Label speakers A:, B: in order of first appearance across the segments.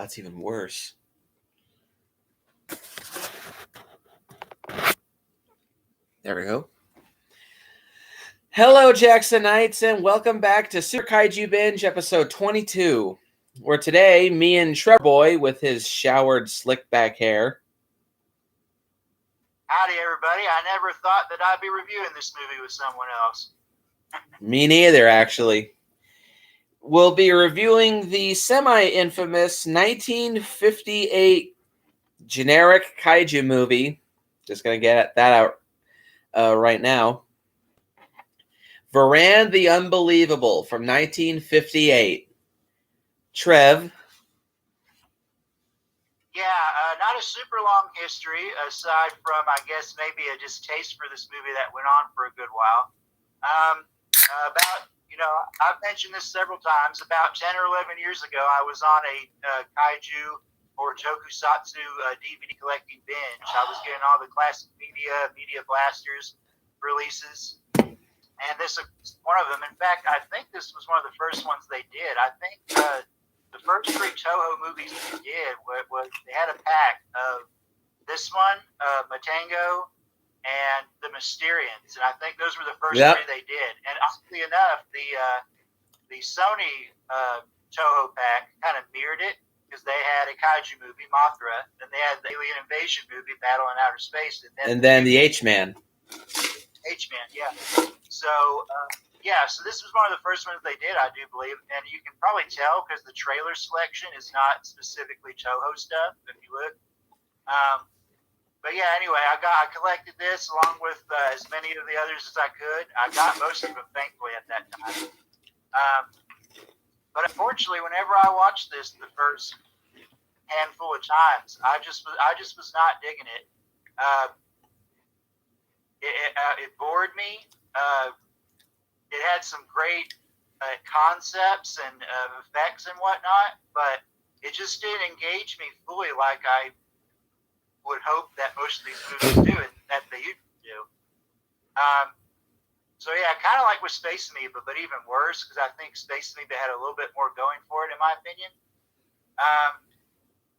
A: that's even worse. There we go. Hello, Jacksonites, and welcome back to Super Kaiju Binge, episode 22, where today, me and Trevor Boy, with his showered, slick-back hair.
B: Howdy, everybody. I never thought that I'd be reviewing this movie with someone else.
A: Me neither, actually. We'll be reviewing the semi-infamous 1958 generic kaiju movie. Just going to get that out right now. Varan the Unbelievable from 1958. Trev.
B: Yeah, not a super long history, aside from, I guess, maybe a distaste for this movie that went on for a good while. I've mentioned this several times. About 10 or 11 years ago, I was on a Kaiju or Tokusatsu DVD collecting binge. I was getting all the classic media blasters releases, and this is one of them. In fact, I think this was one of the first ones they did. I think the first 3 Toho movies they did was they had a pack of this one, Matango, and the Mysterians, and I think those were the first 3 they did. And oddly enough, the Sony Toho pack kind of mirrored it, because they had a Kaiju movie, Mothra, then they had the Alien Invasion movie, Battle in Outer Space,
A: and then the H-Man.
B: H-Man, yeah. So this was one of the first ones they did, I do believe, and you can probably tell because the trailer selection is not specifically Toho stuff, if you look. But yeah, anyway, I collected this along with as many of the others as I could. I got most of them, thankfully, at that time. But unfortunately, whenever I watched this the first handful of times, I just was not digging it. It bored me. It had some great concepts and effects and whatnot, but it just didn't engage me fully like I would hope that most of these movies do, and that they used to do. So yeah, kind of like with Space Amoeba, but even worse, because I think Space Amoeba had a little bit more going for it, in my opinion.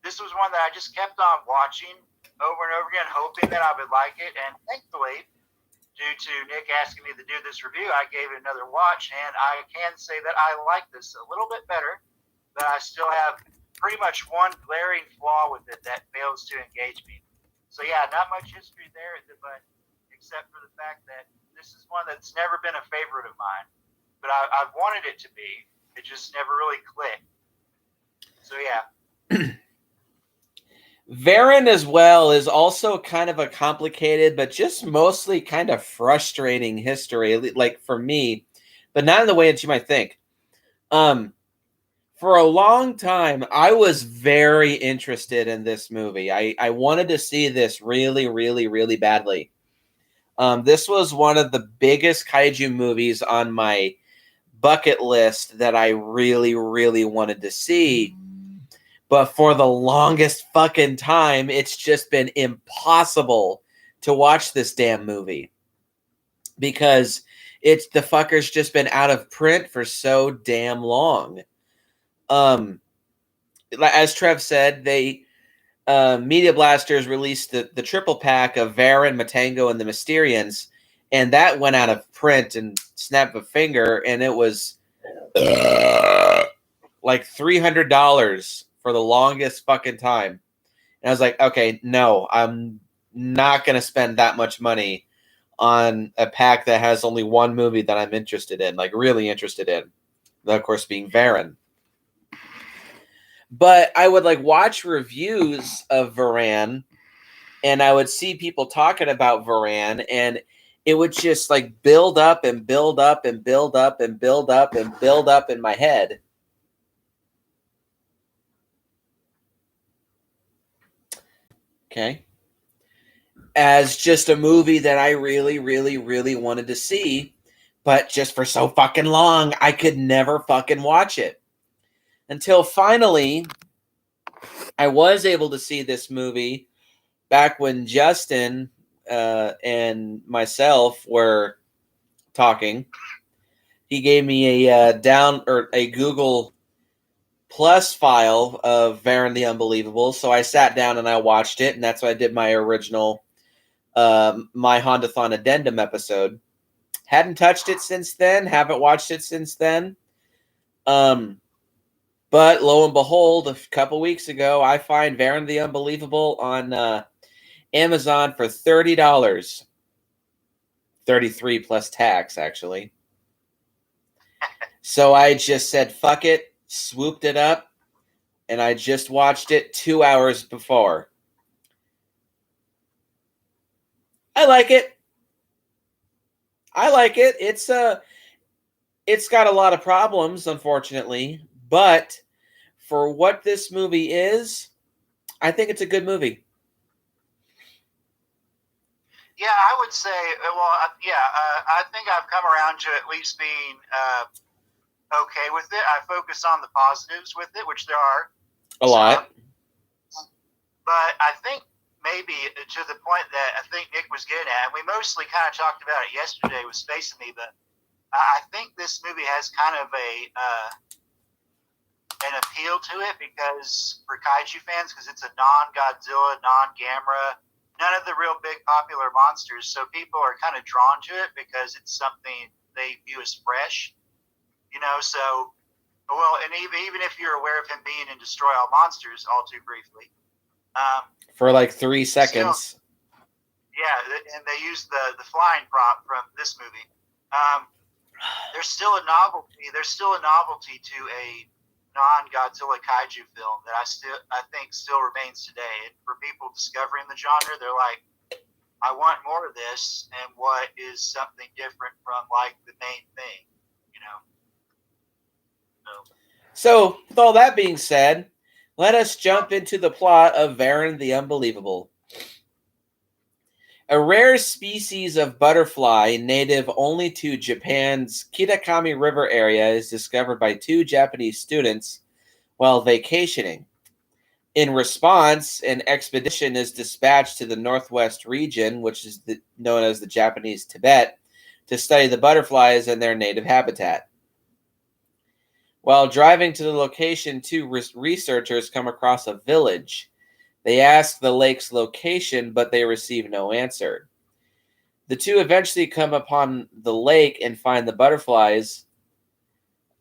B: This was one that I just kept on watching over and over again, hoping that I would like it, and thankfully, due to Nick asking me to do this review, I gave it another watch, and I can say that I like this a little bit better, but I still have pretty much one glaring flaw with it that fails to engage me. So yeah, not much history there, but except for the fact that this is one that's never been a favorite of mine, but I've wanted it to be. It just never really clicked. So yeah.
A: Varan as well is also kind of a complicated, but just mostly kind of frustrating history, like for me, but not in the way that you might think. For a long time, I was very interested in this movie. I wanted to see this really, really, really badly. This was one of the biggest kaiju movies on my bucket list that I really, really wanted to see. But for the longest fucking time, it's just been impossible to watch this damn movie. Because the fucker's just been out of print for so damn long. As Trev said, they Media Blasters released the triple pack of Varan, Matango, and the Mysterians, and that went out of print and snap of a finger, and it was like $300 for the longest fucking time. And I was like, okay, no, I'm not going to spend that much money on a pack that has only one movie that I'm interested in, like really interested in. That, of course, being Varan. But I would like watch reviews of Varan, and I would see people talking about Varan, and it would just like build up and build up and build up and build up and build up in my head. Okay. As just a movie that I really, really, really wanted to see, but just for so fucking long, I could never fucking watch it. Until finally, I was able to see this movie back when Justin and myself were talking. He gave me a Google Plus file of Varan the Unbelievable. So I sat down and I watched it, and that's why I did my original My Hondathon Addendum episode. Hadn't touched it since then. Haven't watched it since then. But lo and behold, a couple weeks ago, I find Varan the Unbelievable on Amazon for $30. 33 plus tax, actually. So I just said, fuck it, swooped it up, and I just watched it 2 hours before. I like it. It's got a lot of problems, unfortunately, but for what this movie is, I think it's a good movie.
B: Yeah, I would say, I think I've come around to at least being okay with it. I focus on the positives with it, which there are.
A: A lot.
B: But I think maybe to the point that I think Nick was getting at, and we mostly kind of talked about it yesterday with Space and Me, but I think this movie has kind of an appeal to it because for Kaiju fans, because it's a non-Godzilla, non-Gamera, none of the real big popular monsters, so people are kind of drawn to it because it's something they view as fresh, so, well, and even if you're aware of him being in Destroy All Monsters, all too briefly.
A: For like 3 seconds.
B: Still, yeah, and they used the flying prop from this movie. There's still a novelty to a non-Godzilla kaiju film that I think still remains today. And for people discovering the genre, they're like, I want more of this, and what is something different from like the main thing,
A: So, with all that being said, let us jump into the plot of Varan the Unbelievable. A rare species of butterfly native only to Japan's Kitakami River area is discovered by 2 Japanese students while vacationing. In response, an expedition is dispatched to the northwest region, which is known as the Japanese Tibet, to study the butterflies and their native habitat. While driving to the location, 2 researchers come across a village. They ask the lake's location, but they receive no answer. The 2 eventually come upon the lake and find the butterflies,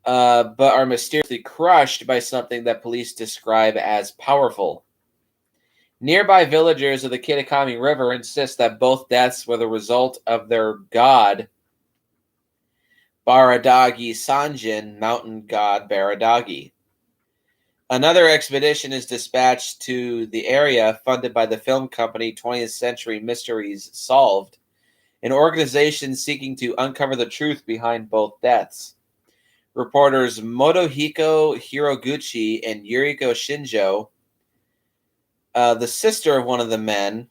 A: but are mysteriously crushed by something that police describe as powerful. Nearby villagers of the Kitakami River insist that both deaths were the result of their god, Baradagi Sanjin, mountain god Baradagi. Another expedition is dispatched to the area funded by the film company 20th Century Mysteries Solved, an organization seeking to uncover the truth behind both deaths. Reporters Motohiko Hiroguchi and Yuriko Shinjo, the sister of one of the men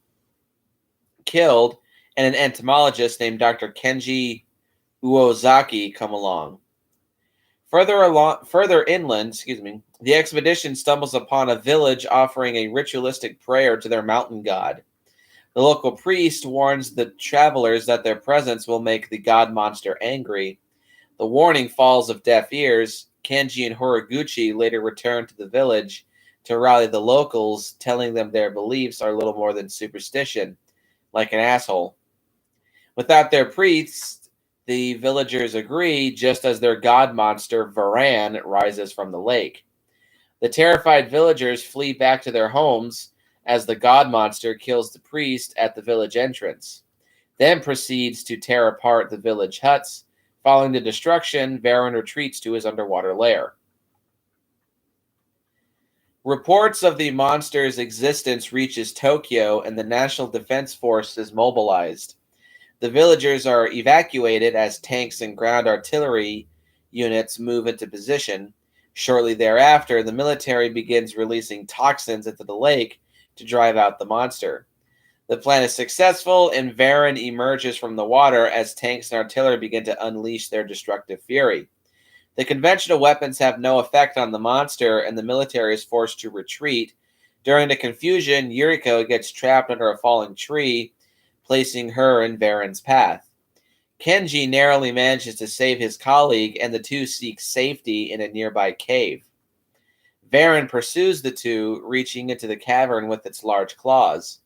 A: killed, and an entomologist named Dr. Kenji Uozaki come along. Further inland, the expedition stumbles upon a village offering a ritualistic prayer to their mountain god. The local priest warns the travelers that their presence will make the god monster angry. The warning falls of deaf ears. Kenji and Horiguchi later return to the village to rally the locals, telling them their beliefs are little more than superstition, like an asshole. Without their priest, the villagers agree, just as their god monster, Varan, rises from the lake. The terrified villagers flee back to their homes as the god monster kills the priest at the village entrance, then proceeds to tear apart the village huts. Following the destruction, Varan retreats to his underwater lair. Reports of the monster's existence reaches Tokyo, and the National Defense Force is mobilized. The villagers are evacuated as tanks and ground artillery units move into position. Shortly thereafter, the military begins releasing toxins into the lake to drive out the monster. The plan is successful, and Varan emerges from the water as tanks and artillery begin to unleash their destructive fury. The conventional weapons have no effect on the monster, and the military is forced to retreat. During the confusion, Yuriko gets trapped under a falling tree, placing her in Varan's path. Kenji narrowly manages to save his colleague, and the 2 seek safety in a nearby cave. Varan pursues the two, reaching into the cavern with its large claws.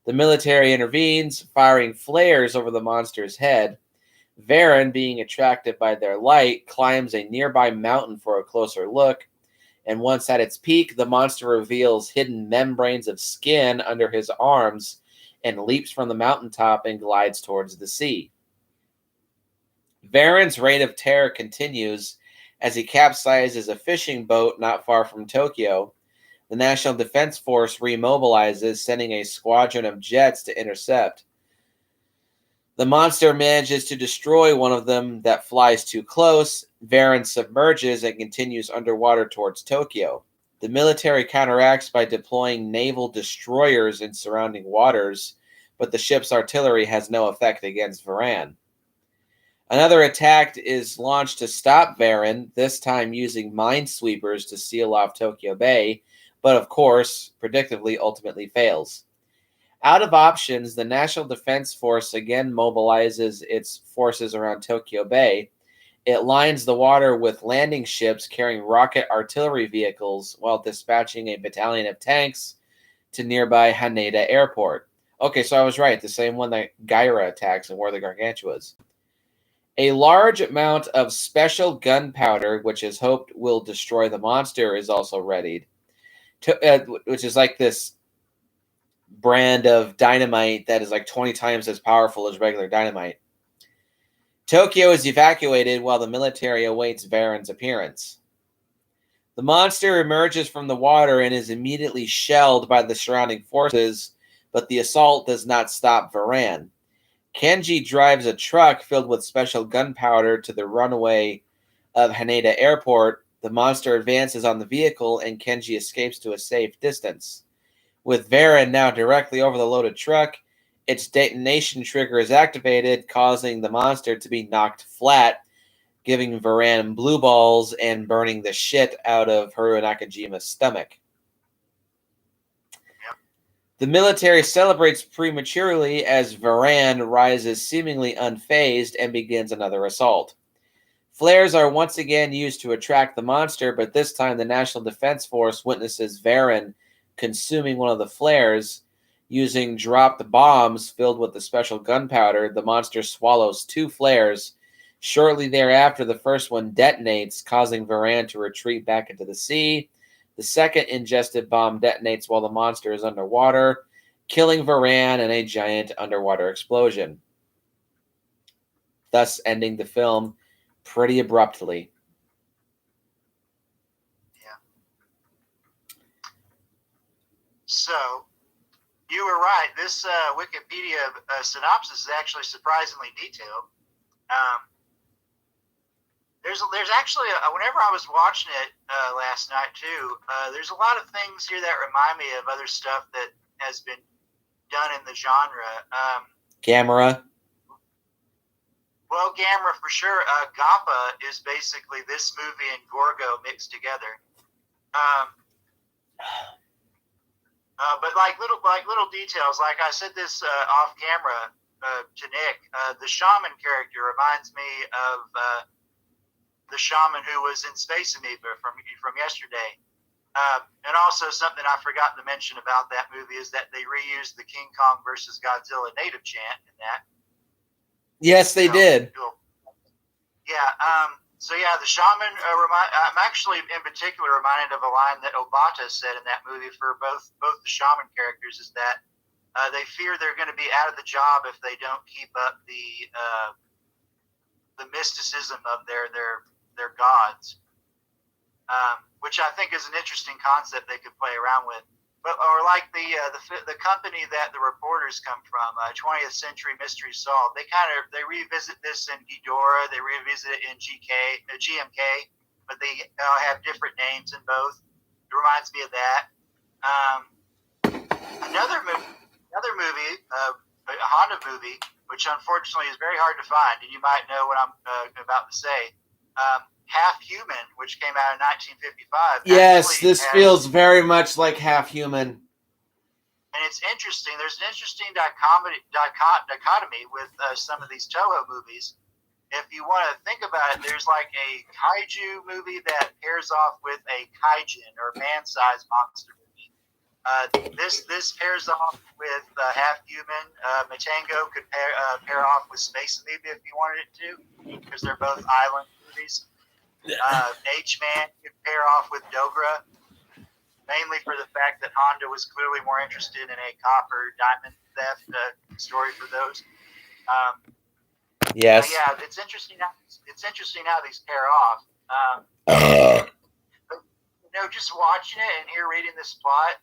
A: The military intervenes, firing flares over the monster's head. Varan, being attracted by their light, climbs a nearby mountain for a closer look, and once at its peak, the monster reveals hidden membranes of skin under his arms and leaps from the mountaintop and glides towards the sea. Varan's reign of terror continues as he capsizes a fishing boat not far from Tokyo. The National Defense Force remobilizes, sending a squadron of jets to intercept. The monster manages to destroy one of them that flies too close. Varan submerges and continues underwater towards Tokyo. The military counteracts by deploying naval destroyers in surrounding waters, but the ship's artillery has no effect against Varan. Another attack is launched to stop Varan, this time using minesweepers to seal off Tokyo Bay, but of course, predictably, ultimately fails. Out of options, the National Defense Force again mobilizes its forces around Tokyo Bay. It lines the water with landing ships carrying rocket artillery vehicles while dispatching a battalion of tanks to nearby Haneda Airport. Okay, so I was right, the same one that Gyra attacks in War of the Gargantuas. A large amount of special gunpowder, which is hoped will destroy the monster, is also readied, which is like this brand of dynamite that is like 20 times as powerful as regular dynamite. Tokyo is evacuated while the military awaits Varan's appearance. The monster emerges from the water and is immediately shelled by the surrounding forces, but the assault does not stop Varan. Kenji drives a truck filled with special gunpowder to the runway of Haneda Airport. The monster advances on the vehicle and Kenji escapes to a safe distance. With Varan now directly over the loaded truck, its detonation trigger is activated, causing the monster to be knocked flat, giving Varan blue balls and burning the shit out of Haruo Nakajima's stomach. The military celebrates prematurely as Varan rises seemingly unfazed and begins another assault. Flares are once again used to attract the monster, but this time the National Defense Force witnesses Varan consuming one of the flares. Using dropped bombs filled with the special gunpowder, the monster swallows 2 flares. Shortly thereafter, the first one detonates, causing Varan to retreat back into the sea. The second ingested bomb detonates while the monster is underwater, killing Varan in a giant underwater explosion, thus ending the film pretty abruptly.
B: So, you were right. This Wikipedia synopsis is actually surprisingly detailed. There's actually, whenever I was watching it last night too, there's a lot of things here that remind me of other stuff that has been done in the genre.
A: Gamera.
B: Well, Gamera for sure. Gappa is basically this movie and Gorgo mixed together. But like little details, like I said this off camera to Nick, the shaman character reminds me of the shaman who was in Space Amoeba from yesterday. And also something I forgot to mention about that movie is that they reused the King Kong versus Godzilla native chant in that.
A: Yes, they did.
B: Cool. Yeah. So yeah, the shaman. I'm actually in particular reminded of a line that Obata said in that movie for both the shaman characters, is that they fear they're going to be out of the job if they don't keep up the mysticism of their gods, which I think is an interesting concept they could play around with. But or like the company that the reporters come from, 20th Century Mystery Solved, they revisit this in Ghidorah, they revisit it in GMK, but they have different names in both. It reminds me of that. Another movie, a Honda movie, which unfortunately is very hard to find, and you might know what I'm about to say. Half Human, which came out in 1955.
A: Yes, this feels very much like Half Human.
B: And it's interesting. There's an interesting dichotomy with some of these Toho movies, if you want to think about it, there's like a kaiju movie that pairs off with a kaijin or man-sized monster movie. This pairs off with half human. Matango could pair off with Space Amoeba if you wanted it to, because they're both island movies. H-Man could pair off with Dogra, mainly for the fact that Honda was clearly more interested in a copper diamond theft story for those.
A: Yes.
B: Yeah, it's interesting how these pair off. But, just watching it and here reading this plot,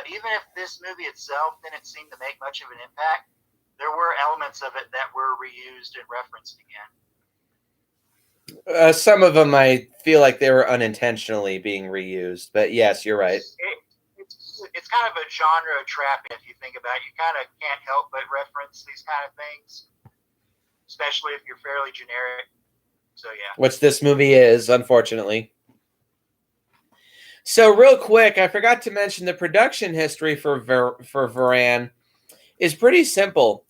B: even if this movie itself didn't seem to make much of an impact, there were elements of it that were reused and referenced again.
A: Some of them I feel like they were unintentionally being reused, but yes, you're right.
B: It's kind of a genre trap if you think about it. You kind of can't help but reference these kind of things, especially if you're fairly generic. So yeah.
A: Which this movie is, unfortunately. So real quick, I forgot to mention the production history for Varan is pretty simple.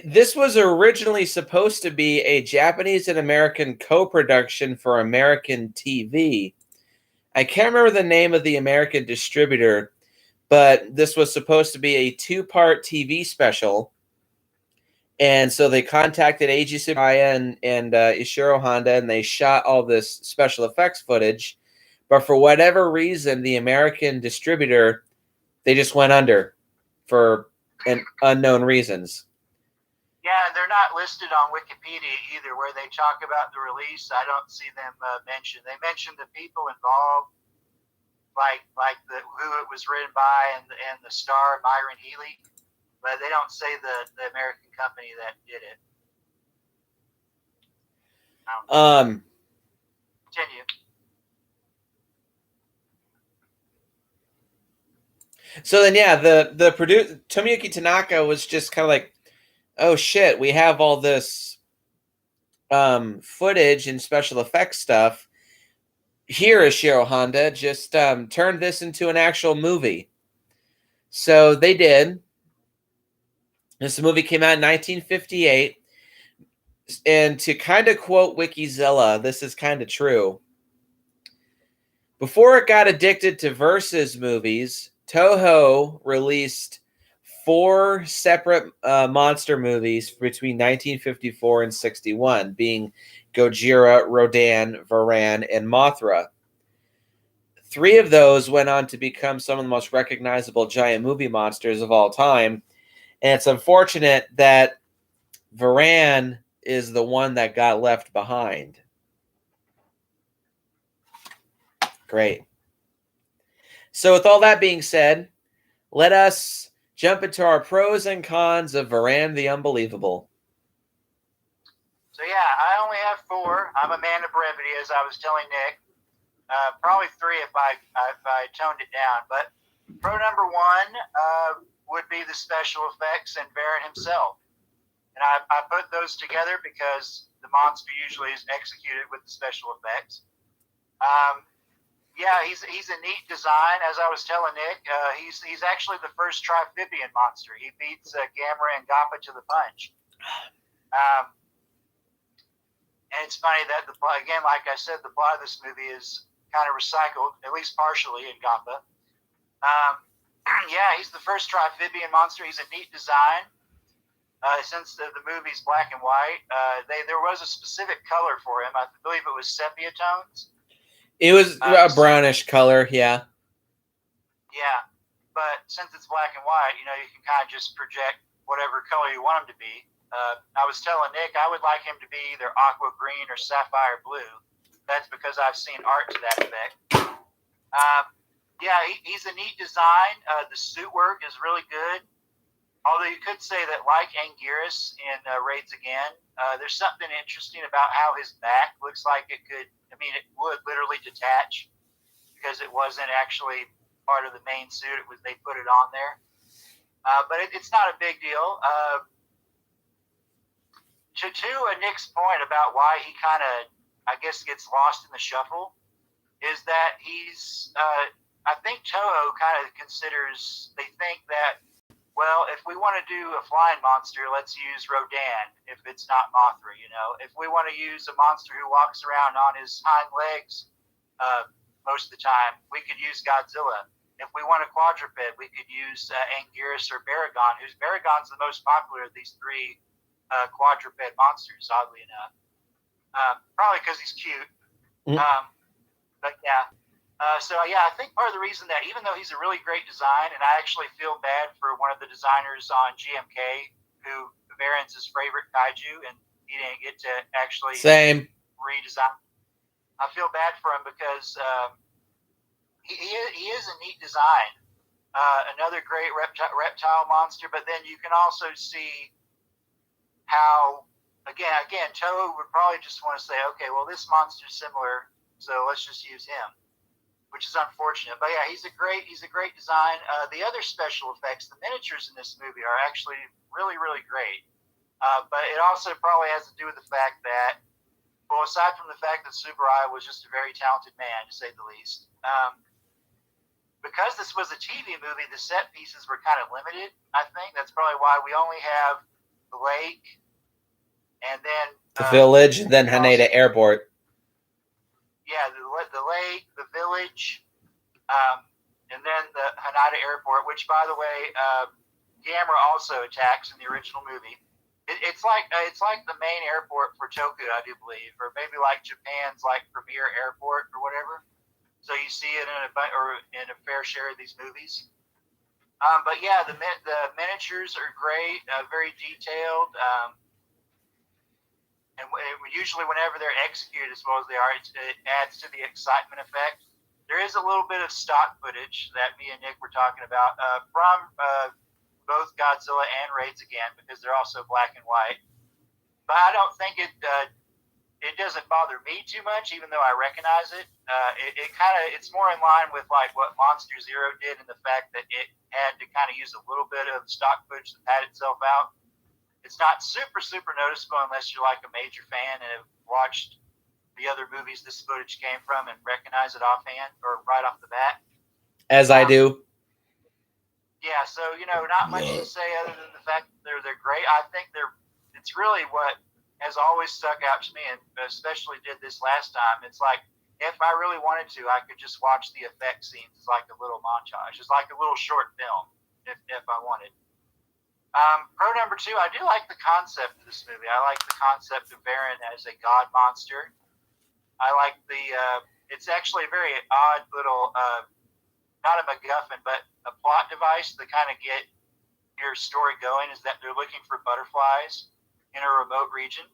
A: This was originally supposed to be a Japanese and American co-production for American TV. I can't remember the name of the American distributor, but this was supposed to be a 2-part TV special. And so they contacted Eiji Tsubaya and Ishiro Honda, and they shot all this special effects footage. But for whatever reason, the American distributor, they just went under for unknown reasons.
B: Yeah, they're not listed on Wikipedia either, where they talk about the release. I don't see them mentioned. They mentioned the people involved, like who it was written by and the star Myron Healy, but they don't say the American company that did it. Continue.
A: So then, yeah, the producer Tomoyuki Tanaka was just kind of like, oh shit, we have all this footage and special effects stuff. Here, Ishiro Honda, just turn this into an actual movie. So they did. This movie came out in 1958. And to kind of quote Wikizilla, this is kind of true. Before it got addicted to versus movies, Toho released 4 separate monster movies between 1954 and 61, being Gojira, Rodan, Varan, and Mothra. 3 of those went on to become some of the most recognizable giant movie monsters of all time. And it's unfortunate that Varan is the one that got left behind. Great. So with all that being said, let us jump into our pros and cons of Varan the Unbelievable.
B: So yeah, I only have 4. I'm a man of brevity, as I was telling Nick. Probably 3 if I toned it down. But pro number 1 would be the special effects and Varan himself. And I put those together because the monster usually is executed with the special effects. Yeah, he's a neat design. As I was telling Nick, he's actually the first trifibian monster. He beats Gamera and Gappa to the punch. And it's funny that again, like I said, the plot of this movie is kind of recycled, at least partially, in Gappa. Yeah, he's the first trifibian monster. He's a neat design. Since the movie's black and white, there was a specific color for him. I believe it was sepia tones.
A: It was a brownish color, yeah.
B: Yeah, but since it's black and white, you can kind of just project whatever color you want him to be. I was telling Nick I would like him to be either aqua green or sapphire blue. That's because I've seen art to that effect. Yeah, he's a neat design. The suit work is really good. Although you could say that, like Anguirus in Raids Again, there's something interesting about how his back looks like it would literally detach because it wasn't actually part of the main suit. They put it on there. But it's not a big deal. To Nick's point about why he kind of, I guess, gets lost in the shuffle, is that he's, I think Toho kind of they think that Well, if we want to do a flying monster, let's use Rodan. If it's not Mothra, if we want to use a monster who walks around on his hind legs, most of the time, we could use Godzilla. If we want a quadruped, we could use Anguirus or Baragon. Baragon's the most popular of these three quadruped monsters, oddly enough. Probably because he's cute. But yeah. I think part of the reason that even though he's a really great design, and I actually feel bad for one of the designers on GMK, who Varan's his favorite kaiju, and he didn't get to actually redesign. I feel bad for him because he is a neat design. Another great reptile monster, but then you can also see how, again, Toho would probably just want to say, okay, well, this monster's similar, so let's just use him, which is unfortunate. But yeah, he's a great design. The other special effects, the miniatures in this movie are actually really, really great. But it also probably has to do with the fact that, well, aside from the fact that Tsuburaya was just a very talented man, to say the least, because this was a TV movie, the set pieces were kind of limited, I think. That's probably why we only have the lake and then
A: the village, and then Haneda Airport.
B: Yeah, the lake, the village, and then the Haneda Airport, which, by the way, Gamera also attacks in the original movie. It's like the main airport for Tokyo, I do believe, or maybe like Japan's like premier airport or whatever. So you see it in a fair share of these movies. But yeah, the miniatures are great, very detailed. And usually whenever they're executed as well as they are, it adds to the excitement effect. There is a little bit of stock footage that me and Nick were talking about from both Godzilla and Raids again, because they're also black and white. But I don't think it doesn't bother me too much, even though I recognize it. It's more in line with like what Monster Zero did, in the fact that it had to kind of use a little bit of stock footage to pad itself out. It's not super, super noticeable unless you're like a major fan and have watched the other movies this footage came from and recognize it offhand or right off the bat.
A: As I do.
B: Yeah, so not much to say other than the fact that they're great. I think it's really what has always stuck out to me, and especially did this last time. It's like, if I really wanted to, I could just watch the effect scenes as like a little montage. It's like a little short film, if I wanted. Pro number 2, I do like the concept of this movie. I like the concept of Varan as a god monster. I like it's actually a very odd little, not a MacGuffin, but a plot device to kind of get your story going, is that they're looking for butterflies in a remote region.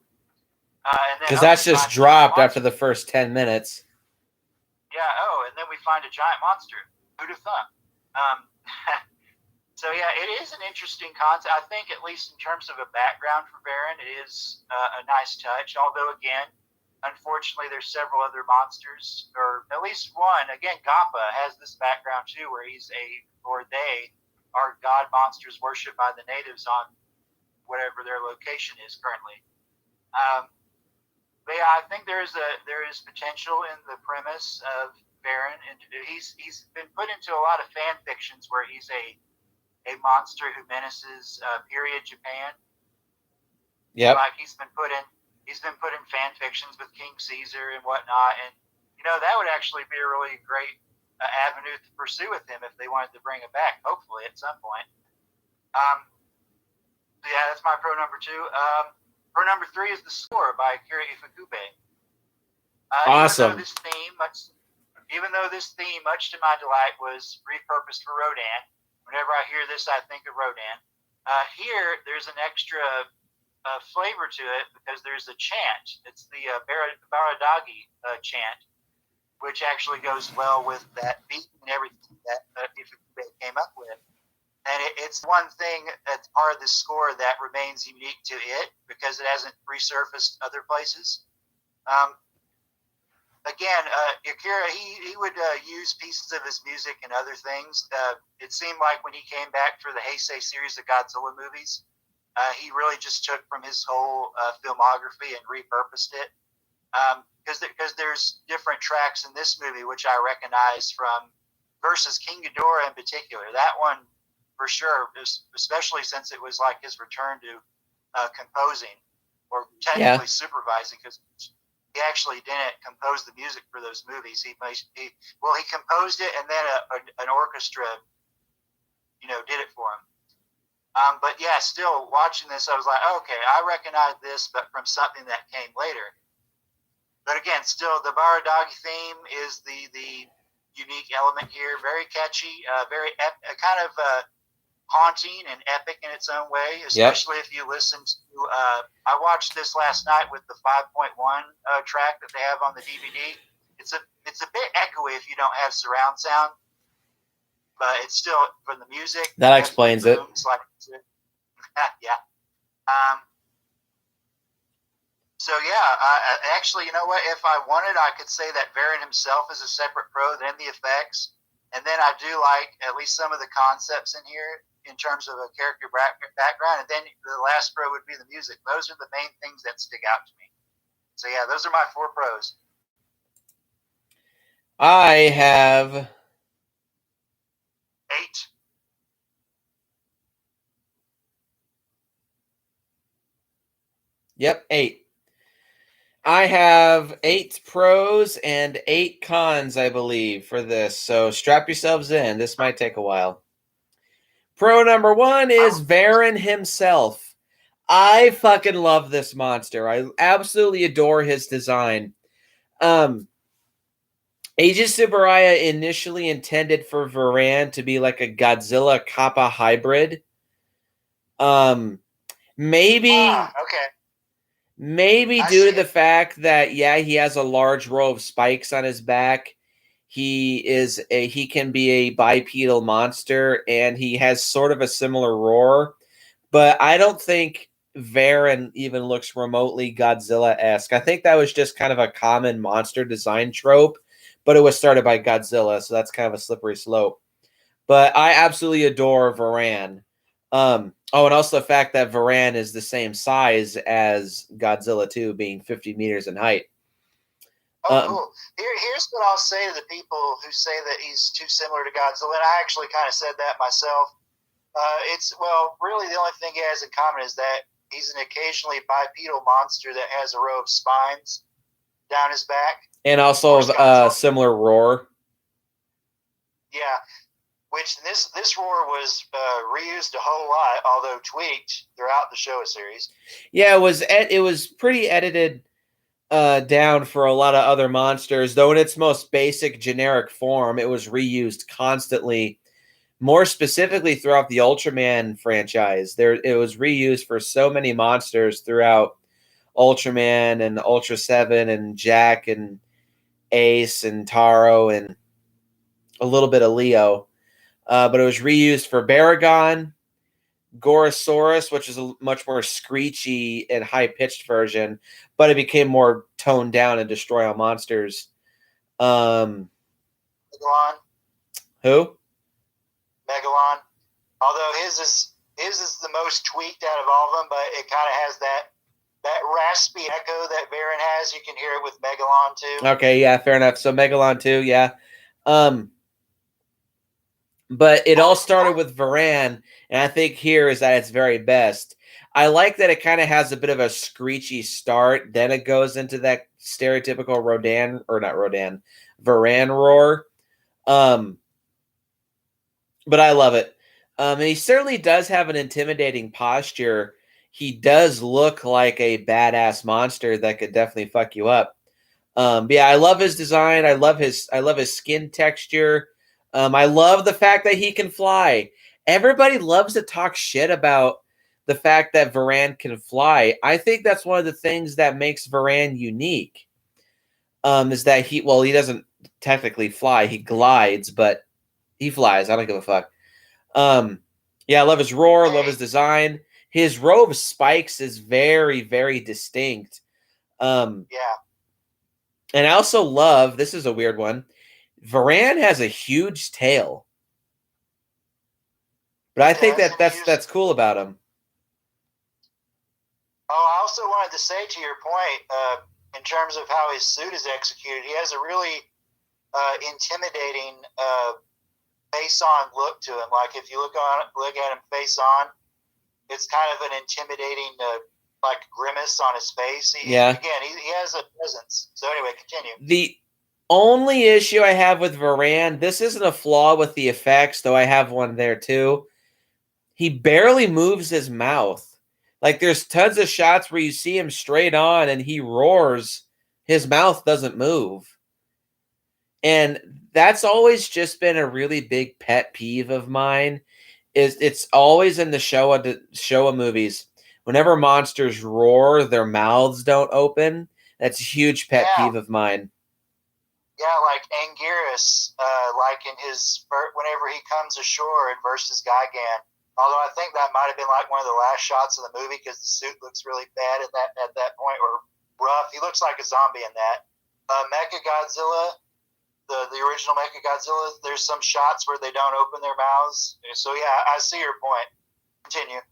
A: Because that's just dropped after the first 10 minutes.
B: Yeah, and then we find a giant monster. Who'd have thought? So yeah, it is an interesting concept. I think, at least in terms of a background for Varan, it is a nice touch. Although, again, unfortunately, there's several other monsters, or at least one. Again, Gappa has this background too, where they are god monsters worshipped by the natives on whatever their location is currently. But yeah, I think there is potential in the premise of Varan, and he's been put into a lot of fan fictions where he's a monster who menaces period Japan.
A: Yeah,
B: like he's been put in fan fictions with King Caesar and whatnot, and that would actually be a really great avenue to pursue with him if they wanted to bring him back, hopefully at some point. Yeah, that's my pro number 2. Pro number 3 is the score by Akira Ifukube.
A: Awesome.
B: Even though this theme, much to my delight, was repurposed for Rodan. Whenever I hear this, I think of Rodan. Here, there's an extra flavor to it because there's a chant. It's the Baradagi chant, which actually goes well with that beat and everything that Ifukube came up with. And it's one thing that's part of the score that remains unique to it because it hasn't resurfaced other places. Again, Akira, he would use pieces of his music and other things. It seemed like when he came back for the Heisei series of Godzilla movies, he really just took from his whole filmography and repurposed it. Because there's different tracks in this movie which I recognize from versus King Ghidorah in particular. That one for sure, especially since it was like his return to composing, or technically supervising, because he actually didn't compose the music for those movies. He composed it, and then an orchestra, did it for him. But yeah, still watching this, I was like, okay, I recognize this, but from something that came later. But again, still, the Baradagi theme is the unique element here. Very catchy, very kind of haunting and epic in its own way, especially if you listen to. I watched this last night with the 5.1 track that they have on the DVD. It's a bit echoey if you don't have surround sound, but it's still, from the music
A: that explains it.
B: Like, yeah. So yeah, actually, you know what? If I wanted, I could say that Varan himself is a separate pro, then the effects, and then I do like at least some of the concepts in here in terms of a character background, and then the last pro would be the music. Those are the main things that stick out to me. So yeah, those are my 4 pros.
A: I have
B: 8.
A: Yep, 8. I have 8 pros and 8 cons, I believe, for this. So strap yourselves in. This might take a while. Pro number 1 is Varan himself. I fucking love this monster. I absolutely adore his design. Aegis Tsuburaya initially intended for Varan to be like a Godzilla Kappa hybrid. Maybe due to the fact that he has a large row of spikes on his back. He can be a bipedal monster, and he has sort of a similar roar, but I don't think Varan even looks remotely Godzilla-esque. I think that was just kind of a common monster design trope, but it was started by Godzilla, so that's kind of a slippery slope. But I absolutely adore Varan. And also the fact that Varan is the same size as Godzilla 2, being 50 meters in height.
B: Cool. Here's what I'll say to the people who say that he's too similar to Godzilla, and I actually kind of said that myself. Really the only thing he has in common is that he's an occasionally bipedal monster that has a row of spines down his back.
A: And also a similar roar.
B: Yeah, which this roar was reused a whole lot, although tweaked throughout the Showa series.
A: Yeah, it was pretty edited down for a lot of other monsters, though in its most basic generic form, it was reused constantly. More specifically, throughout the Ultraman franchise, it was reused for so many monsters throughout Ultraman and Ultra 7 and Jack and Ace and Taro and a little bit of Leo. But it was reused for Baragon, Gorosaurus, which is a much more screechy and high-pitched version, but it became more toned down and destroy all monsters.
B: Megalon.
A: Who?
B: Megalon. Although his is the most tweaked out of all of them, but it kind of has that raspy echo that Varan has. You can hear it with Megalon too.
A: Okay, yeah, fair enough. So Megalon too, yeah. But it all started with Varan, and I think here is at its very best. I like that it kind of has a bit of a screechy start, then it goes into that stereotypical Varan roar. But I love it. And he certainly does have an intimidating posture. He does look like a badass monster that could definitely fuck you up. But yeah, I love his design. I love his skin texture. I love the fact that he can fly. Everybody loves to talk shit about the fact that Varan can fly. I think that's one of the things that makes Varan unique. Is that he doesn't technically fly. He glides, but he flies. I don't give a fuck. Yeah, I love his roar. Love his design. His row of spikes is very, very distinct.
B: Yeah.
A: And I also love, this is a weird one, Varan has a huge tail. But I think that's cool about him.
B: Oh, I also wanted to say, to your point, in terms of how his suit is executed, he has a really intimidating face-on look to him. Like if you look at him face-on, it's kind of an intimidating like grimace on his face. He has a presence. So anyway, continue.
A: The only issue I have with Varan, this isn't a flaw with the effects, though I have one there too. He barely moves his mouth. Like there's tons of shots where you see him straight on and he roars. His mouth doesn't move. And that's always just been a really big pet peeve of mine. It's always in the Showa movies. Whenever monsters roar, their mouths don't open. That's a huge pet peeve of mine.
B: Yeah, like Anguirus, like in his whenever he comes ashore in versus Gigan. Although I think that might have been like one of the last shots of the movie because the suit looks really bad at that point, or rough. He looks like a zombie in that. Mechagodzilla, the original Mechagodzilla, there's some shots where they don't open their mouths. So yeah, I see your point. Continue.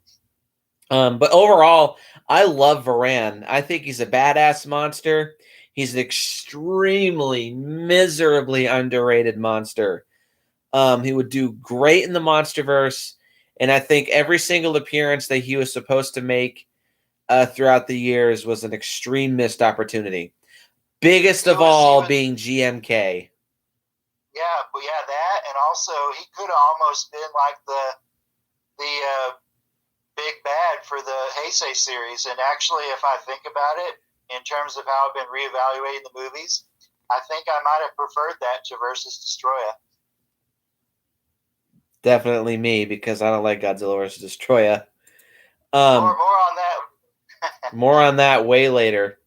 A: But overall, I love Varan. I think he's a badass monster. He's an extremely, miserably underrated monster. He would do great in the MonsterVerse, and I think every single appearance that he was supposed to make throughout the years was an extreme missed opportunity. Biggest of all being GMK.
B: Yeah, but yeah, that, and also he could have almost been like the big bad for the Heisei series. And actually, if I think about it, in terms of how I've been reevaluating the movies, I think I might have preferred that to Versus Destroya.
A: Definitely me, because I don't like Godzilla vs. Destroya.
B: More on that.
A: More on that way later.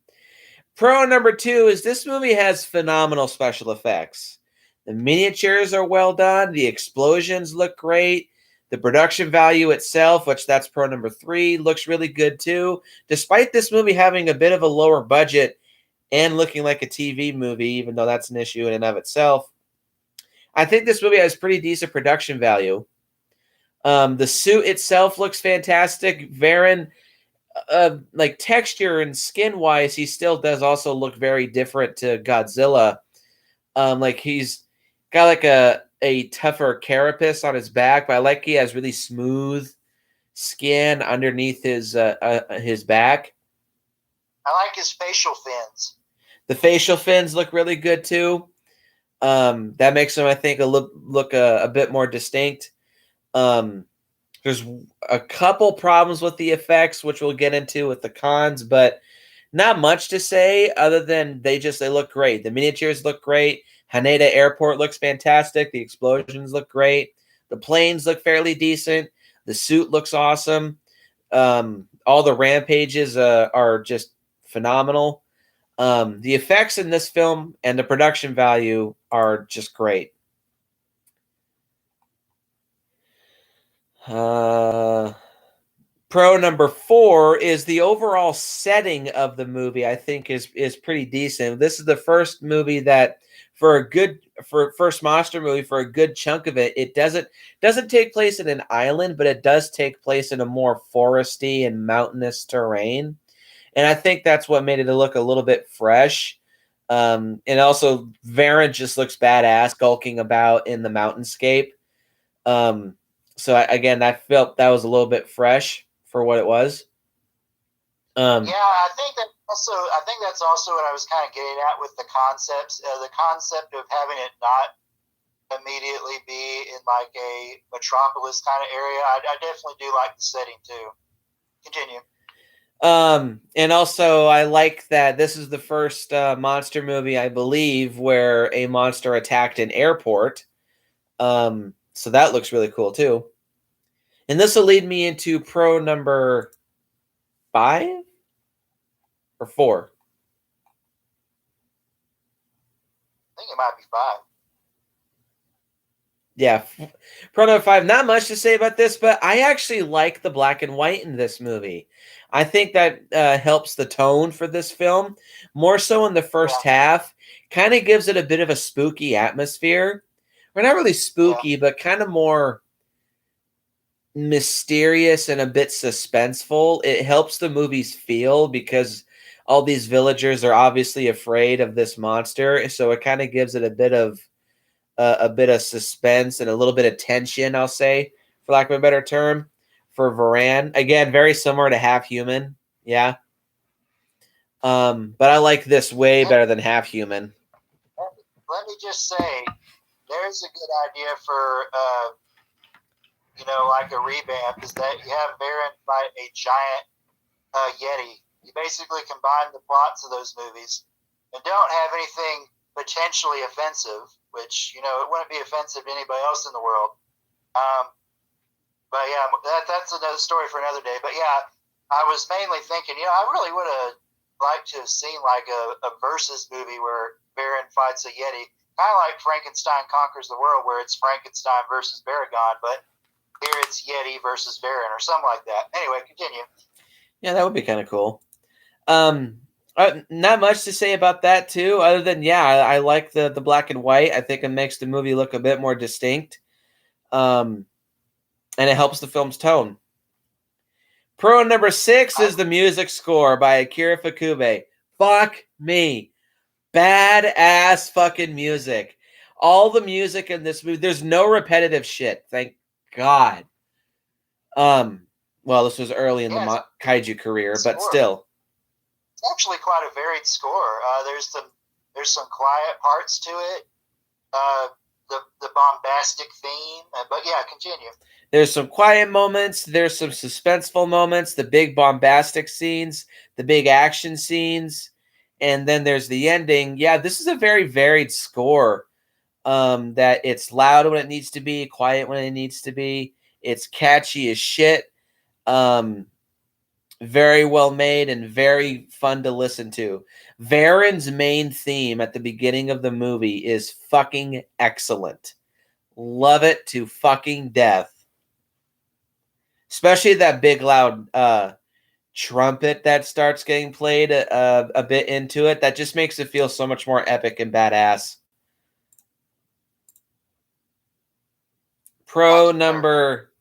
A: Pro number 2 is this movie has phenomenal special effects. The miniatures are well done. The explosions look great. The production value itself, which that's pro number 3, looks really good too. Despite this movie having a bit of a lower budget and looking like a TV movie, even though that's an issue in and of itself, I think this movie has pretty decent production value. The suit itself looks fantastic. Varan, like texture and skin-wise, he still does also look very different to Godzilla. Like he's got like a tougher carapace on his back, but I like he has really smooth skin underneath his back.
B: I like his facial fins.
A: The facial fins look really good too. That makes him, I think, look a bit more distinct. There's a couple problems with the effects, which we'll get into with the cons, but not much to say other than they look great. The miniatures look great. Haneda Airport looks fantastic. The explosions look great. The planes look fairly decent. The suit looks awesome. All the rampages are just phenomenal. The effects in this film and the production value are just great. Pro number 4 is the overall setting of the movie. I think is pretty decent. This is the first movie that, for first monster movie, for a good chunk of it, it doesn't take place in an island, but it does take place in a more foresty and mountainous terrain. And I think that's what made it look a little bit fresh. And also, Varan just looks badass skulking about in the mountainscape. So I felt that was a little bit fresh for what it was.
B: Yeah, I think that's also what I was kind of getting at with the concepts. The concept of having it not immediately be in like a metropolis kind of area. I definitely do like the setting too. Continue.
A: And also I like that this is the first monster movie, I believe, where a monster attacked an airport. So that looks really cool too. And this will lead me into pro number 5 or 4.
B: I think it might be 5.
A: Yeah, pro number 5. Not much to say about this, but I actually like the black and white in this movie. I think that helps the tone for this film, more so in the first half. Kind of gives it a bit of a spooky atmosphere. Or not really spooky, but kind of more mysterious and a bit suspenseful. It helps the movies feel because all these villagers are obviously afraid of this monster, so it kind of gives it a bit of a bit of suspense and a little bit of tension, I'll say, for lack of a better term, for Varan. Again, very similar to Half Human. Yeah. But I like this way better than Half Human.
B: Let me just say, there's a good idea for, like a revamp, is that you have Varan fight a giant Yeti. You basically combine the plots of those movies and don't have anything potentially offensive, which, it wouldn't be offensive to anybody else in the world. But yeah, that's another story for another day. But yeah, I was mainly thinking, I really would have liked to have seen like a versus movie where Varan fights a Yeti, kind of like Frankenstein Conquers the World, where it's Frankenstein versus Baragon, but here it's Yeti versus Varan or something like that. Anyway, continue.
A: Yeah, that would be kind of cool. Not much to say about that too, other than I like the black and white. I think it makes the movie look a bit more distinct, and it helps the film's tone. Pro number 6 is the music score by Akira Ifukube. Fuck me, badass fucking music. All the music in this movie, there's no repetitive shit. Thank God. Well, this was early in the Kaiju career, but still.
B: It's actually quite a varied score. There's some quiet parts to it. The bombastic theme, but yeah, continue.
A: There's some quiet moments. There's some suspenseful moments. The big bombastic scenes, the big action scenes, and then there's the ending. Yeah, this is a very varied score. That it's loud when it needs to be, quiet when it needs to be. It's catchy as shit. Very well made and very fun to listen to. Varan's main theme at the beginning of the movie is fucking excellent. Love it to fucking death. Especially that big loud trumpet that starts getting played a bit into it. That just makes it feel so much more epic and badass. Pro number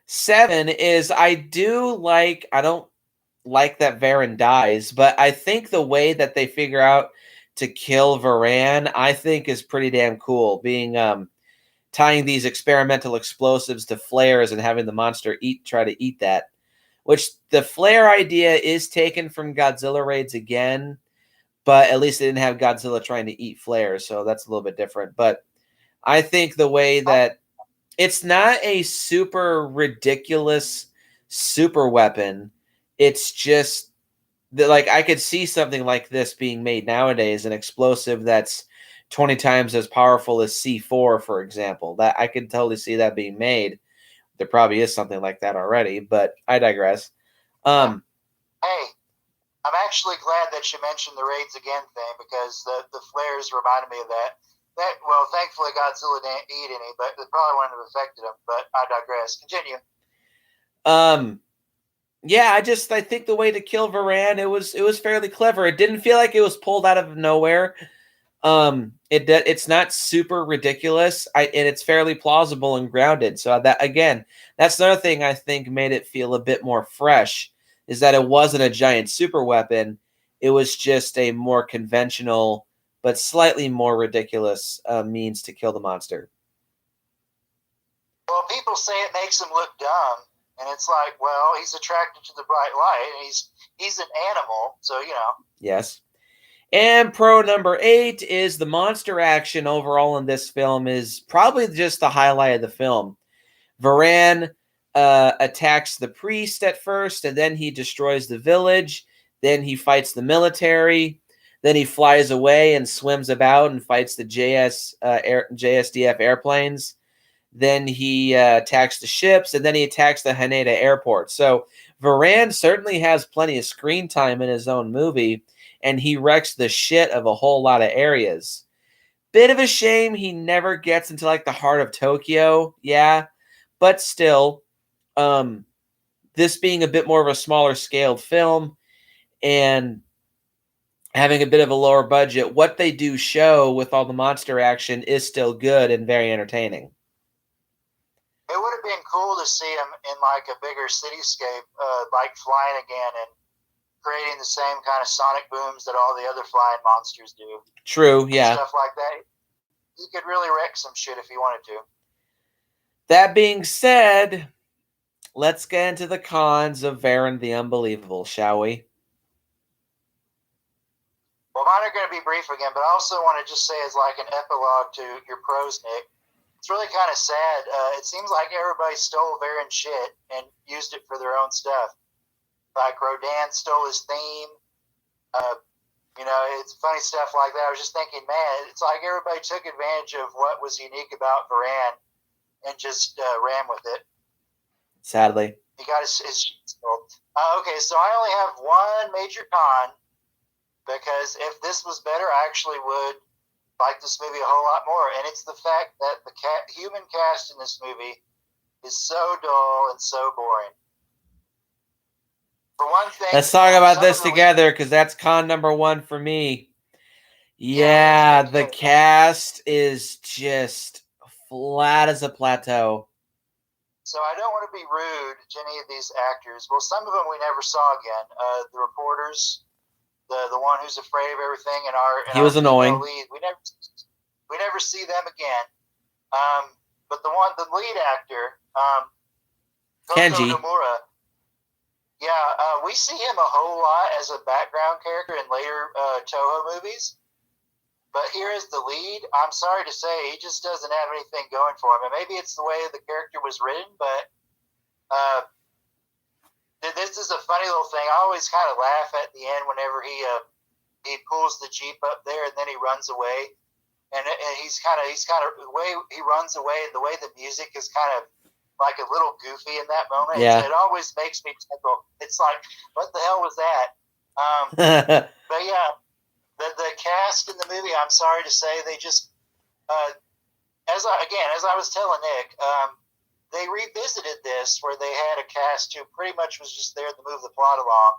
A: 7 is I don't like that Varan dies, but I think the way that they figure out to kill Varan, I think is pretty damn cool. Being tying these experimental explosives to flares and having the monster try to eat that. Which the flare idea is taken from Godzilla raids again, but at least they didn't have Godzilla trying to eat flares, so that's a little bit different. But I think the way that it's not a super ridiculous super weapon. It's just that, like, I could see something like this being made nowadays, an explosive that's 20 times as powerful as C4, for example. That I could totally see that being made. There probably is something like that already, but I digress.
B: Hey, I'm actually glad that you mentioned the raids again thing, because the flares reminded me of that. Well, thankfully Godzilla didn't eat any, but it probably wouldn't have affected him. But I digress. Continue.
A: Yeah, I think the way to kill Varan, it was fairly clever. It didn't feel like it was pulled out of nowhere. It's not super ridiculous. And it's fairly plausible and grounded. So that's another thing I think made it feel a bit more fresh, is that it wasn't a giant super weapon. It was just a more conventional but slightly more ridiculous means to kill the monster.
B: Well, people say it makes him look dumb, and it's like, well, he's attracted to the bright light, and he's an animal, so
A: Yes. And pro number 8 is the monster action overall in this film is probably just the highlight of the film. Varan attacks the priest at first, and then he destroys the village. Then he fights the military. Then he flies away and swims about and fights the JSDF airplanes. Then he attacks the ships, and then he attacks the Haneda airport. So Varan certainly has plenty of screen time in his own movie, and he wrecks the shit of a whole lot of areas. Bit of a shame he never gets into like the heart of Tokyo, yeah, but still, this being a bit more of a smaller scaled film and having a bit of a lower budget, what they do show with all the monster action is still good and very entertaining.
B: It would have been cool to see him in like a bigger cityscape, like flying again and creating the same kind of sonic booms that all the other flying monsters do.
A: True, yeah.
B: Stuff like that. could really wreck some shit if he wanted to.
A: That being said, let's get into the cons of Varan the Unbelievable, shall we?
B: Well, mine are going to be brief again, but I also want to just say as like an epilogue to your pros, Nick. It's really kind of sad. It seems like everybody stole Varan's shit and used it for their own stuff. Like Rodan stole his theme. It's funny stuff like that. I was just thinking, man, it's like everybody took advantage of what was unique about Varan and just ran with it.
A: Sadly.
B: He got his shit stole. Okay, so I only have one major con, because if this was better, I actually would like this movie a whole lot more. And it's the fact that the human cast in this movie is so dull and so boring. For one thing,
A: let's talk about this together, because that's con number one for me. Yeah, the cast is just flat as a plateau.
B: So I don't want to be rude to any of these actors. Well, some of them we never saw again. The reporters, the one who's afraid of everything, and
A: he was annoying.
B: Lead, we never see them again. But the lead actor,
A: Kenji
B: Nomura. Yeah, we see him a whole lot as a background character in later Toho movies. But here as the lead, I'm sorry to say, he just doesn't have anything going for him. And maybe it's the way the character was written, but this is a funny little thing. I always kind of laugh at the end whenever he pulls the Jeep up there and then he runs away. And he's kind of the way he runs away and the way the music is kind of like a little goofy in that moment.
A: Yeah.
B: It always makes me tickle. It's like, what the hell was that? But yeah, the cast in the movie, I'm sorry to say, they just, as I was telling Nick, they revisited this where they had a cast who pretty much was just there to move the plot along.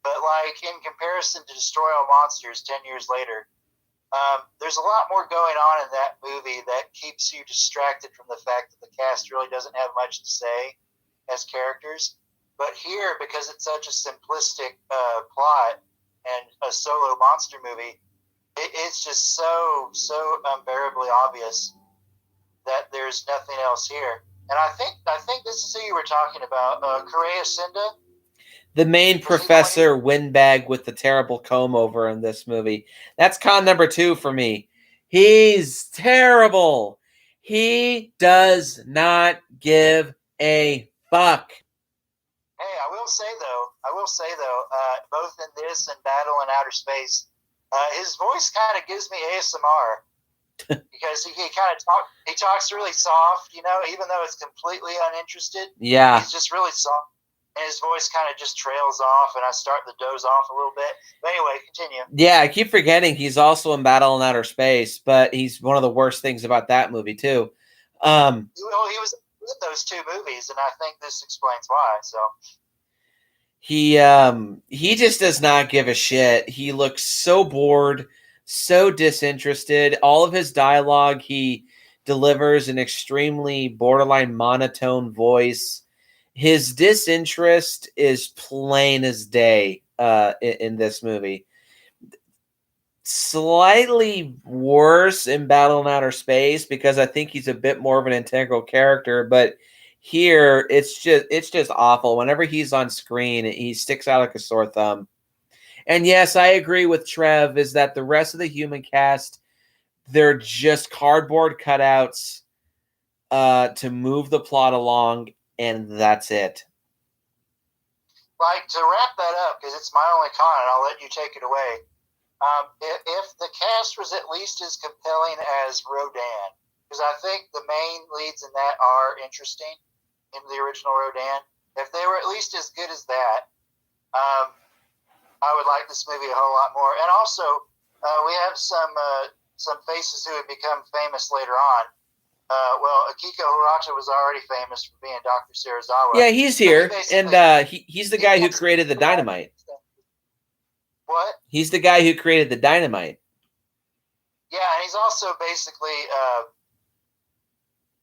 B: But like in comparison to Destroy All Monsters 10 years later, there's a lot more going on in that movie that keeps you distracted from the fact that the cast really doesn't have much to say as characters. But here, because it's such a simplistic plot and a solo monster movie, it's just so unbearably obvious that there's nothing else here. And I think this is who you were talking about, Correa Cinda.
A: The main professor windbag with the terrible comb over in this movie. That's con number 2 for me. He's terrible. He does not give a fuck.
B: Hey, I will say though, both in this and Battle in Outer Space, his voice kind of gives me ASMR because he talks really soft, even though it's completely uninterested.
A: Yeah,
B: he's just really soft. And his voice kind of just trails off, and I start to doze off a little bit. But anyway, continue.
A: Yeah, I keep forgetting he's also in Battle in Outer Space, but he's one of the worst things about that movie, too.
B: Well, he was in those 2 movies, and I think this explains why. So
A: he just does not give a shit. He looks so bored, so disinterested. All of his dialogue, he delivers an extremely borderline monotone voice. His disinterest is plain as day in this movie. Slightly worse in Battle in Outer Space because I think he's a bit more of an integral character, but here it's just awful. Whenever he's on screen, he sticks out like a sore thumb. And yes, I agree with Trev, is that the rest of the human cast, they're just cardboard cutouts to move the plot along, and that's it.
B: Like, to wrap that up, because it's my only con, and I'll let you take it away. If the cast was at least as compelling as Rodan, because I think the main leads in that are interesting in the original Rodan, if they were at least as good as that, I would like this movie a whole lot more. And also, we have some faces who have become famous later on. Well, Akiko Hirata was already famous for being Dr. Serizawa.
A: Yeah, he's here, and he's the guy who created the dynamite.
B: What?
A: He's the guy who created the dynamite.
B: Yeah, and he's also basically,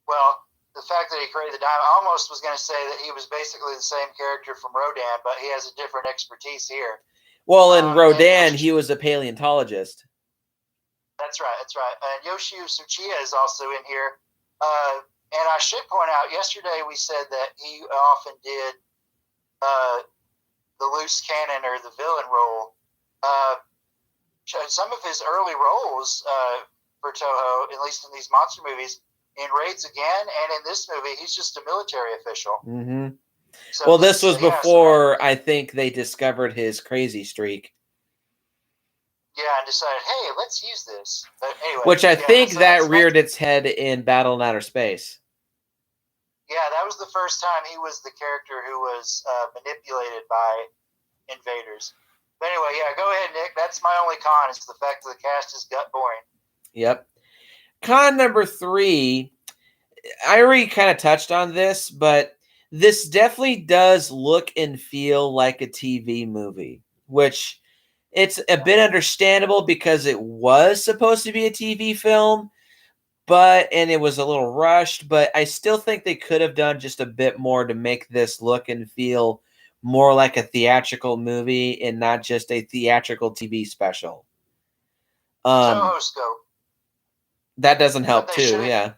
B: well, the fact that he created the dynamite, I almost was going to say that he was basically the same character from Rodan, but he has a different expertise here.
A: Well, in Rodan, he was a paleontologist.
B: That's right. That's right. And Yoshio Tsuchiya is also in here. And I should point out, yesterday we said that he often did the loose cannon or the villain role. Some of his early roles for Toho, at least in these monster movies, in Raids Again and in this movie, he's just a military official.
A: Mm-hmm.
B: So,
A: well, this was before I think they discovered his crazy streak.
B: Yeah, and decided, hey, let's use this. But anyway,
A: which I think that reared its head in Battle in Outer Space.
B: Yeah, that was the first time he was the character who was manipulated by invaders. But anyway, yeah, go ahead, Nick. That's my only con, is the fact that the cast is gut boring.
A: Yep. Con number 3, I already kind of touched on this, but this definitely does look and feel like a TV movie, which it's a bit understandable because it was supposed to be a TV film, and it was a little rushed, but I still think they could have done just a bit more to make this look and feel more like a theatrical movie and not just a theatrical TV special.
B: Zohoscope.
A: That doesn't help too, yeah.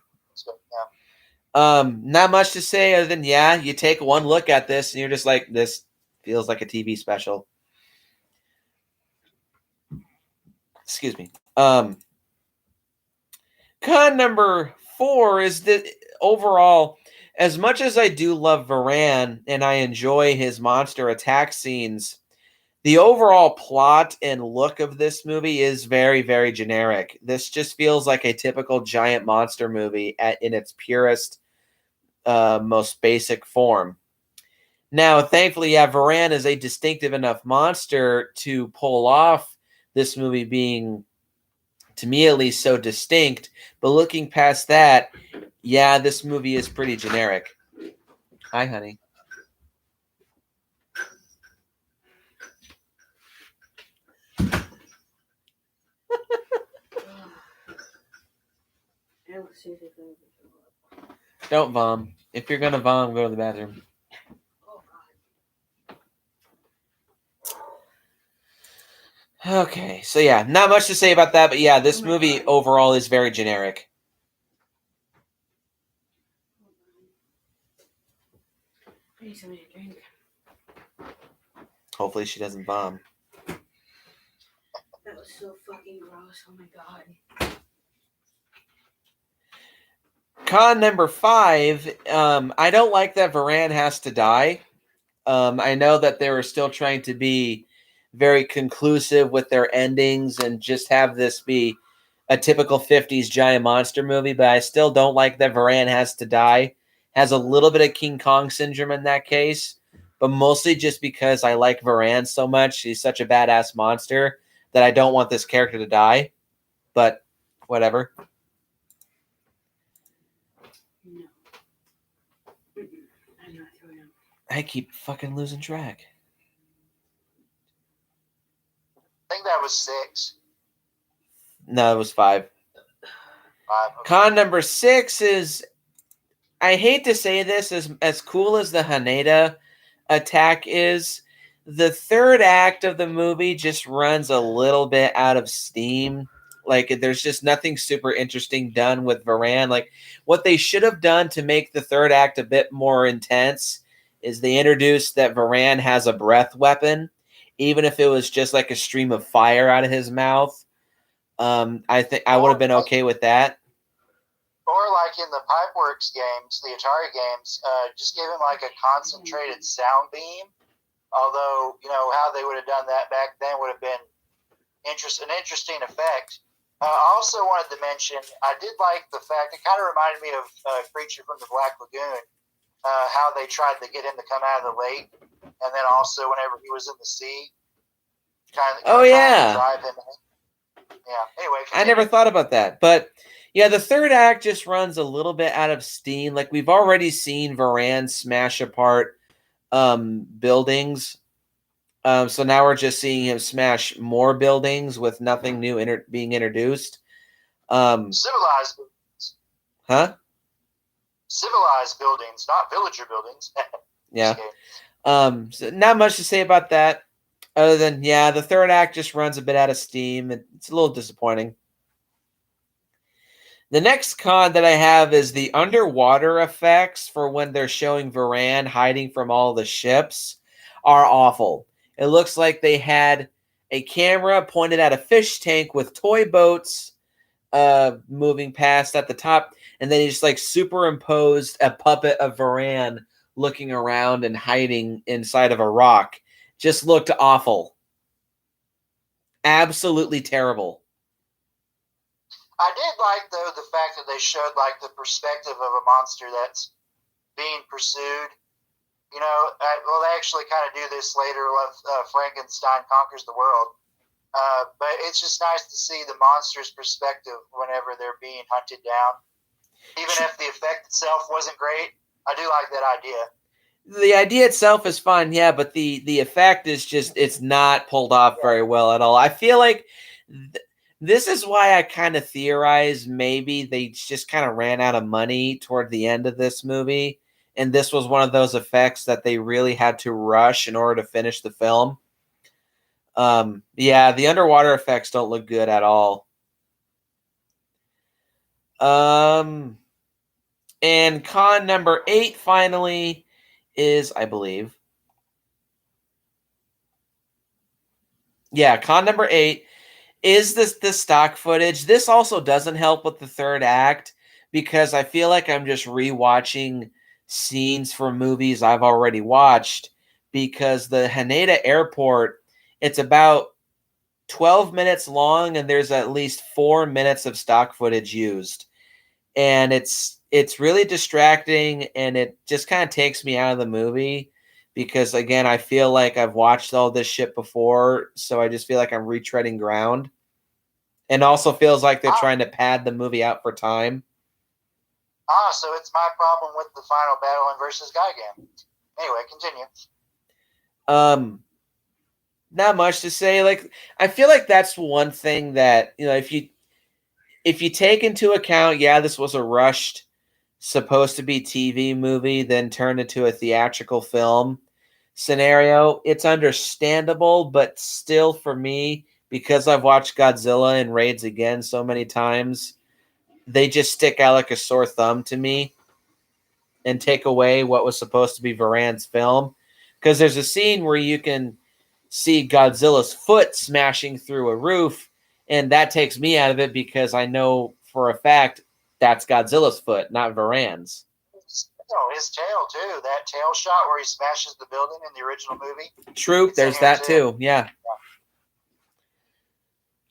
A: Not much to say other than, yeah, you take one look at this and you're just like, this feels like a TV special. Excuse me. Con number 4 is that overall, as much as I do love Varan and I enjoy his monster attack scenes, the overall plot and look of this movie is very, very generic. This just feels like a typical giant monster movie in its purest, most basic form. Now, thankfully, yeah, Varan is a distinctive enough monster to pull off this movie being, to me at least, so distinct. But looking past that, yeah, this movie is pretty generic. Hi, honey. Don't vom. If you're going to vom, go to the bathroom. Okay, so yeah, not much to say about that, but yeah, this movie overall is very generic.
C: I need something to drink.
A: Hopefully she doesn't vom.
C: That was so fucking gross. Oh my god.
A: Con number 5, I don't like that Varan has to die. I know that they were still trying to be very conclusive with their endings and just have this be a typical 50s giant monster movie, but I still don't like that Varan has to die. Has a little bit of King Kong syndrome in that case, but mostly just because I like Varan so much. She's such a badass monster that I don't want this character to die, but whatever.
C: No. I'm not throwing up.
A: I keep fucking losing track.
B: I think that was 6.
A: No, it was 5.
B: 5. Okay.
A: Con number 6 is, I hate to say this, as cool as the Haneda attack is, the third act of the movie just runs a little bit out of steam. Like, there's just nothing super interesting done with Varan. Like, what they should have done to make the third act a bit more intense is they introduced that Varan has a breath weapon, even if it was just like a stream of fire out of his mouth. I think I would have been okay with that.
B: Or like in the Pipeworks games, the Atari games, just give him like a concentrated sound beam. Although, you know, how they would have done that back then would have been an interesting effect. I also wanted to mention, I did like the fact, it kind of reminded me of Creature from the Black Lagoon, how they tried to get him to come out of the lake, and then also whenever he was in the sea, kind of drive him in. Yeah, anyway.
A: I never thought about that, but yeah, the third act just runs a little bit out of steam. Like, we've already seen Varan smash apart buildings. So now we're just seeing him smash more buildings with nothing new being introduced.
B: Civilized buildings.
A: Huh?
B: Civilized buildings, not villager buildings.
A: Yeah. So not much to say about that, other than, yeah, the third act just runs a bit out of steam. It's a little disappointing. The next con that I have is the underwater effects for when they're showing Varan hiding from all the ships are awful. It looks like they had a camera pointed at a fish tank with toy boats moving past at the top, and then he just like superimposed a puppet of Varan looking around and hiding inside of a rock. Just looked awful. Absolutely terrible.
B: I did like, though, the fact that they showed, like, the perspective of a monster that's being pursued. You know, well, they actually kind of do this later with Frankenstein Conquers the World. But it's just nice to see the monster's perspective whenever they're being hunted down. Even if the effect itself wasn't great, I do like that idea.
A: The idea itself is fun, yeah, but the effect is just, it's not pulled off very well at all. I feel like this is why I kind of theorize maybe they just kind of ran out of money toward the end of this movie, and this was one of those effects that they really had to rush in order to finish the film. Yeah, the underwater effects don't look good at all. And con number 8 finally is, I believe. Yeah, con number 8 is this stock footage. This also doesn't help with the third act because I feel like I'm just rewatching scenes from movies I've already watched, because the Haneda airport, it's about 12 minutes long and there's at least 4 minutes of stock footage used. And it's really distracting, and it just kind of takes me out of the movie because, again, I feel like I've watched all this shit before, so I just feel like I'm retreading ground. And also feels like they're trying to pad the movie out for time.
B: So it's my problem with the final battle in versus Gigan. Anyway, continue.
A: Not much to say. Like, I feel like that's one thing that, you know, if you take into account, yeah, this was a rushed, supposed to be TV movie, then turned into a theatrical film scenario, it's understandable, but still for me, because I've watched Godzilla and Raids Again so many times, they just stick out like a sore thumb to me and take away what was supposed to be Varan's film. Because there's a scene where you can see Godzilla's foot smashing through a roof, and that takes me out of it because I know for a fact that's Godzilla's foot, not Varan's.
B: Oh, his tail, too. That tail shot where he smashes the building in the original movie.
A: True, there's that too. Yeah.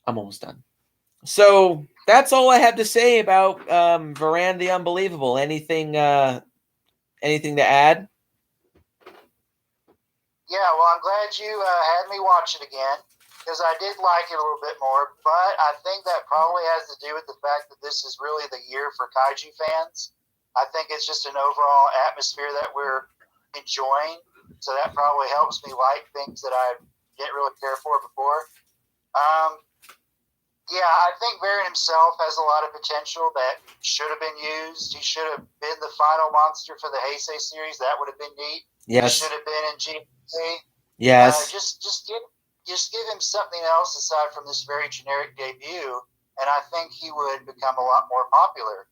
A: I'm almost done. So that's all I have to say about Varan the Unbelievable. Anything to add?
B: Yeah, well, I'm glad you had me watch it again, because I did like it a little bit more, but I think that probably has to do with the fact that this is really the year for Kaiju fans. I think it's just an overall atmosphere that we're enjoying, so that probably helps me like things that I didn't really care for before. Yeah, I think Varan himself has a lot of potential that should have been used. He should have been the final monster for the Heisei series. That would have been neat.
A: Yes.
B: He should have been in GMC.
A: Yes.
B: Just give him something else aside from this very generic debut, and I think he would become a lot more popular.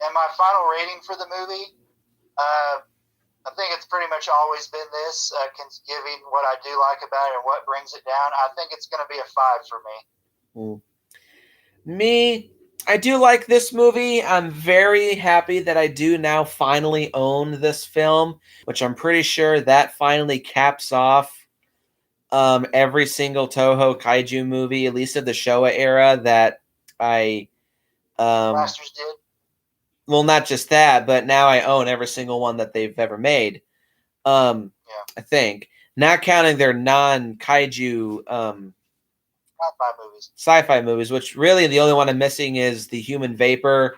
B: And my final rating for the movie, I think it's pretty much always been this, giving what I do like about it and what brings it down. I think it's going to be a 5 for me.
A: Me, I do like this movie. I'm very happy that I do now finally own this film, which I'm pretty sure that finally caps off every single Toho Kaiju movie, at least of the Showa era, that I
B: Masters did.
A: Well, not just that, but now I own every single one that they've ever made. Yeah. I think, not counting their non-Kaiju sci-fi movies, which really the only one I'm missing is the Human Vapor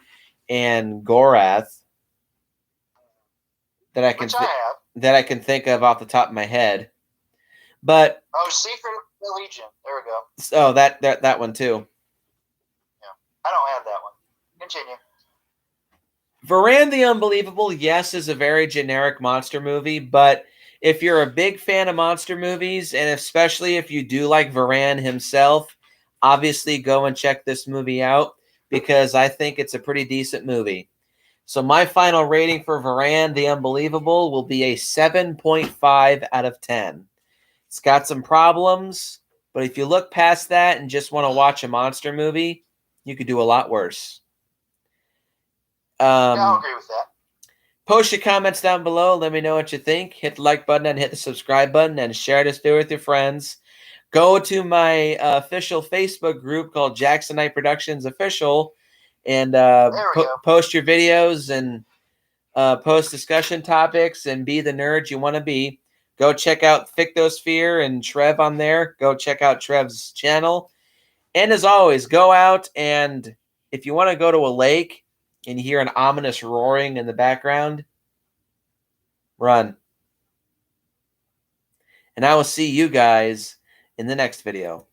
A: and Gorath that I can think of off the top of my head. But
B: Secret Legion. There we go.
A: Oh, that one too.
B: Yeah, I don't have that one. Continue.
A: Varan the Unbelievable, yes, is a very generic monster movie, but if you're a big fan of monster movies, and especially if you do like Varan himself, obviously go and check this movie out. because I think it's a pretty decent movie. So my final rating for Varan, the Unbelievable, will be a 7.5 out of 10. It's got some problems, but if you look past that and just want to watch a monster movie, you could do a lot worse.
B: I'll agree with that.
A: Post your comments down below. Let me know what you think. Hit the like button and hit the subscribe button and share this video with your friends. Go to my official Facebook group called Jackson Knight Productions Official and post your videos and post discussion topics and be the nerd you want to be. Go check out Fictosphere and Trev on there. Go check out Trev's channel. And as always, go out and if you want to go to a lake and you hear an ominous roaring in the background, run. And I will see you guys in the next video.